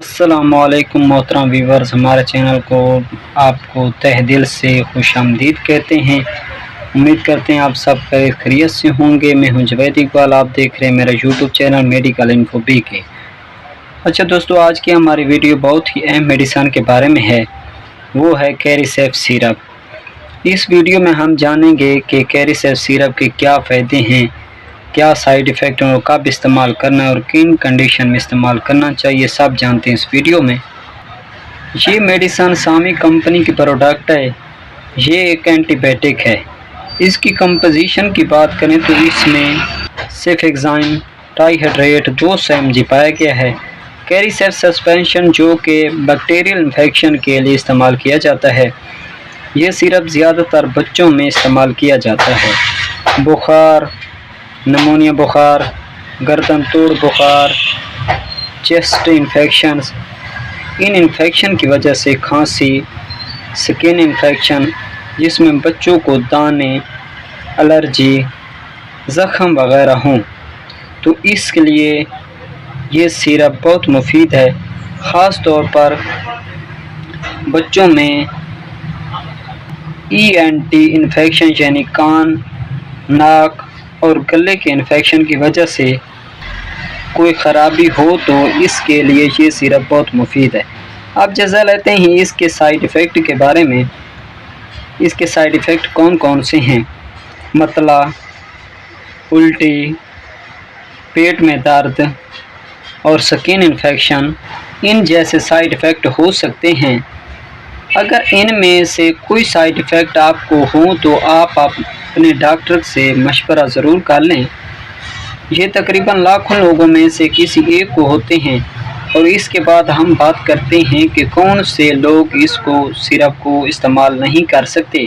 अस्सलाम वालेकुम मोहतरम व्यूवर्स, हमारे चैनल को आपको तहे दिल से खुश आमदीद कहते हैं। उम्मीद करते हैं आप सब खैरियत से होंगे। मैं हूं जुवैद इकबाल, आप देख रहे हैं मेरा YouTube channel medical info B K. अच्छा दोस्तों, आज की हमारी वीडियो बहुत ही अहम मेडिसन के बारे में है, वो है कैरिसेप सिरप। इस वीडियो में हम जानेंगे कि कैरिसेप सिरप के क्या फ़ायदे हैं, क्या साइड इफ़ेक्ट और कब इस्तेमाल करना है और किन कंडीशन में इस्तेमाल करना चाहिए, सब जानते हैं इस वीडियो में। ये मेडिसन सामी कंपनी की प्रोडक्ट है। ये एक एंटीबायोटिक है। इसकी कंपोजिशन की बात करें तो इसमें सेफेक्साइन ट्राइहाइड्रेट 200 mg पाया गया है। कैरिसेप सस्पेंशन जो कि बैक्टीरियल इन्फेक्शन के लिए इस्तेमाल किया जाता है। ये सिरप ज़्यादातर बच्चों में इस्तेमाल किया जाता है। बुखार, नमूनिया बुखार, गर्दन तोड़ बुखार, चेस्ट इन्फेक्शंस, इन इन्फेक्शन की वजह से खांसी, स्किन इन्फेक्शन जिसमें बच्चों को दाने, एलर्जी, ज़ख़म वगैरह हों, तो इसके लिए ये सिरप बहुत मुफीद है। ख़ास तौर पर बच्चों में ENT इन्फेक्शन यानी कान, नाक और गले के इन्फेक्शन की वजह से कोई ख़राबी हो तो इसके लिए ये सिरप बहुत मुफीद है। अब जायज़ा लेते हैं इसके साइड इफ़ेक्ट के बारे में। इसके साइड इफ़ेक्ट कौन कौन से हैं? मतला, उल्टी, पेट में दर्द और स्किन इन्फेक्शन, इन जैसे साइड इफ़ेक्ट हो सकते हैं। अगर इनमें से कोई साइड इफ़ेक्ट आपको हो तो आप अपने डॉक्टर से मशवरा ज़रूर कर लें। ये तकरीबन लाखों लोगों में से किसी एक को होते हैं। और इसके बाद हम बात करते हैं कि कौन से लोग इसको सिरप को इस्तेमाल नहीं कर सकते।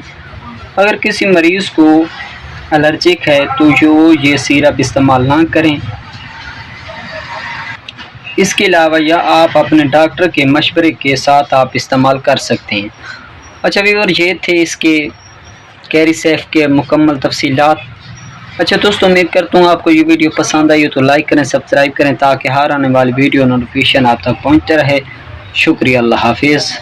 अगर किसी मरीज़ को एलर्जिक है तो जो ये सिरप इस्तेमाल ना करें। इसके अलावा या आप अपने डॉक्टर के मशवरे के साथ आप इस्तेमाल कर सकते हैं। अच्छा व्यूअर, ये थे इसके कैरिसेप के मुकम्मल तफसीलात। अच्छा दोस्तों, उम्मीद करता हूँ आपको ये वीडियो पसंद आई हो तो लाइक करें, सब्सक्राइब करें ताकि हर आने वाली वीडियो नोटिफिकेशन आप तक पहुँचते रहे। शुक्रिया, अल्लाह हाफिज़।